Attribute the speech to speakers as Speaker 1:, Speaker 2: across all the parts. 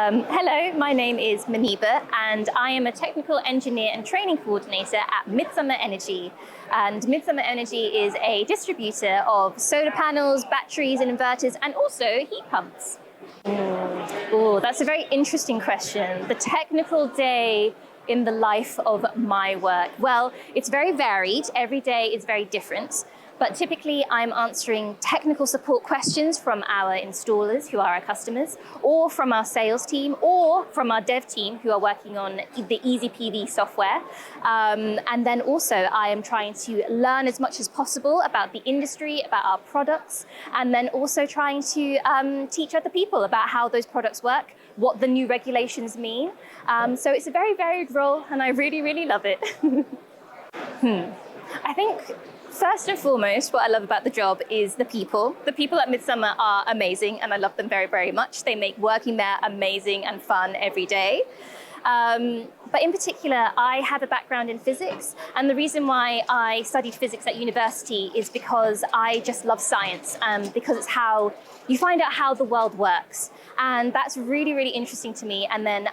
Speaker 1: Hello, my name is Maniba, and I am a technical engineer and training coordinator at Midsummer Energy. And Midsummer Energy is a distributor of solar panels, batteries and inverters, and also heat pumps. Oh, that's a very interesting question. The technical day in the life of my work. Well, it's very varied. Every day is very different. But typically, I'm answering technical support questions from our installers, who are our customers, or from our sales team, or from our dev team, who are working on the EasyPV software. And then also, I am trying to learn as much as possible about the industry, about our products, and then also trying to teach other people about how those products work, what the new regulations mean. So it's a very varied role, and I really, really love it. I think first and foremost, what I love about the job is the people. The people at Midsummer are amazing, and I love them very, very much. They make working there amazing and fun every day. But in particular, I have a background in physics, and the reason why I studied physics at university is because I just love science, because it's how you find out how the world works. And that's really, really interesting to me. And then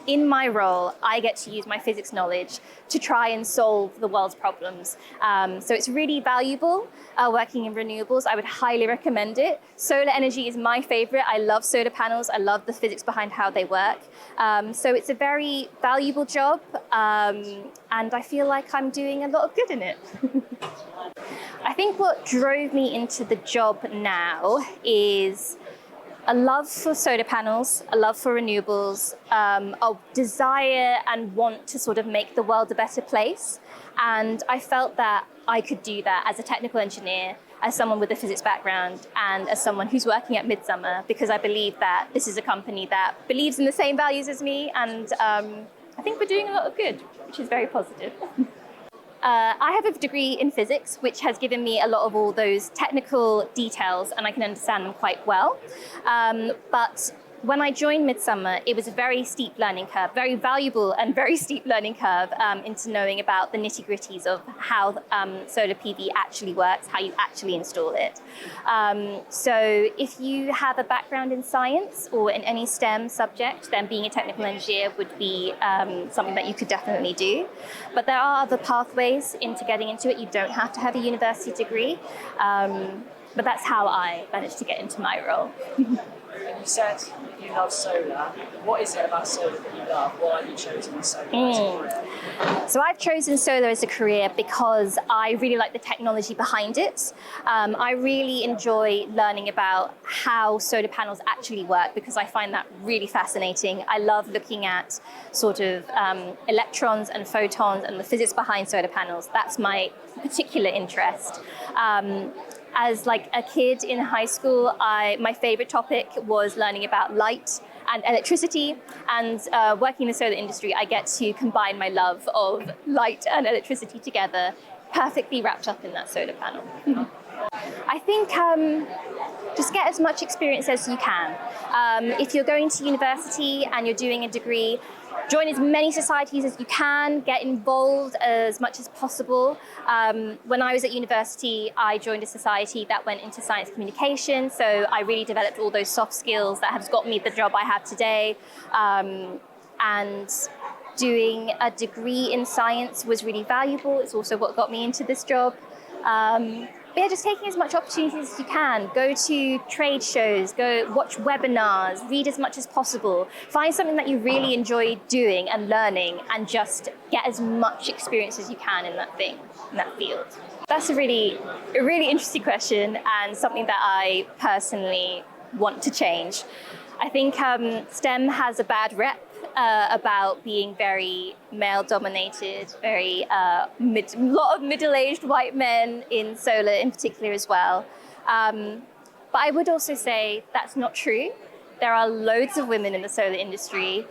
Speaker 1: in my role, I get to use my physics knowledge to try and solve the world's problems. So it's really valuable working in renewables. I would highly recommend it. Solar energy is my favorite. I love solar panels. I love the physics behind how they work. So it's a very valuable job, and I feel like I'm doing a lot of good in it. I think what drove me into the job now is a love for solar panels, a love for renewables, a desire and want to sort of make the world a better place. And I felt that I could do that as a technical engineer, as someone with a physics background, and as someone who's working at Midsummer, because I believe that this is a company that believes in the same values as me. And I think we're doing a lot of good, which is very positive. I have a degree in physics, which has given me a lot of all those technical details, and I can understand them quite well. But when I joined Midsummer, it was a very steep learning curve, very valuable and very steep learning curve into knowing about the nitty-gritties of how solar PV actually works, how you actually install it. So if you have a background in science or in any STEM subject, then being a technical engineer would be something that you could definitely do. But there are other pathways into getting into it. You don't have to have a university degree. But that's how I managed to get into my role.
Speaker 2: You said you love solar. What is it about solar that you love? Why have you chosen solar as a career?
Speaker 1: So I've chosen solar as a career because I really like the technology behind it. I really enjoy learning about how solar panels actually work because I find that really fascinating. I love looking at sort of electrons and photons and the physics behind solar panels. That's my particular interest. As like a kid in high school, my favorite topic was learning about light and electricity. And working in the solar industry, I get to combine my love of light and electricity together, perfectly wrapped up in that solar panel. I think just get as much experience as you can. If you're going to university and you're doing a degree, join as many societies as you can, get involved as much as possible. When I was at university, I joined a society that went into science communication, so I really developed all those soft skills that have got me the job I have today. And doing a degree in science was really valuable. It's also what got me into this job. But yeah, just taking as much opportunities as you can. Go to trade shows, go watch webinars, read as much as possible. Find something that you really enjoy doing and learning, and just get as much experience as you can in that thing, in that field. That's a really interesting question, and something that I personally want to change. I think STEM has a bad rep about being very male-dominated, very lot of middle-aged white men in solar in particular as well. But I would also say that's not true. There are loads of women in the solar industry.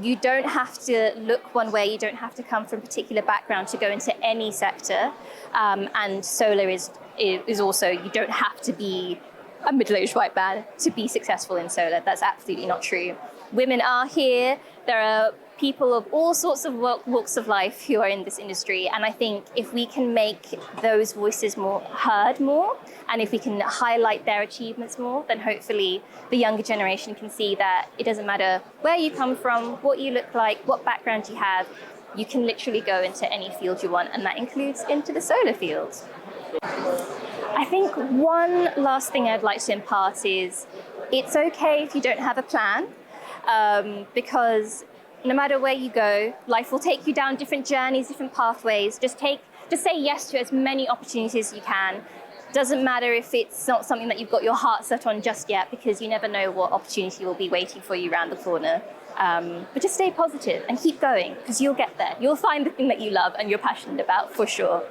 Speaker 1: You don't have to look one way. You don't have to come from a particular background to go into any sector. And solar is also, you don't have to be a middle-aged white man to be successful in solar. That's absolutely not true. Women are here. There are people of all sorts of walks of life who are in this industry. And I think if we can make those voices heard more, and if we can highlight their achievements more, then hopefully the younger generation can see that it doesn't matter where you come from, what you look like, what background you have, you can literally go into any field you want, and that includes into the solar field. I think one last thing I'd like to impart is it's okay if you don't have a plan, because no matter where you go, life will take you down different journeys, different pathways. Just say yes to as many opportunities as you can. Doesn't matter if it's not something that you've got your heart set on just yet, because you never know what opportunity will be waiting for you around the corner. But just stay positive and keep going, because you'll get there. You'll find the thing that you love and you're passionate about, for sure.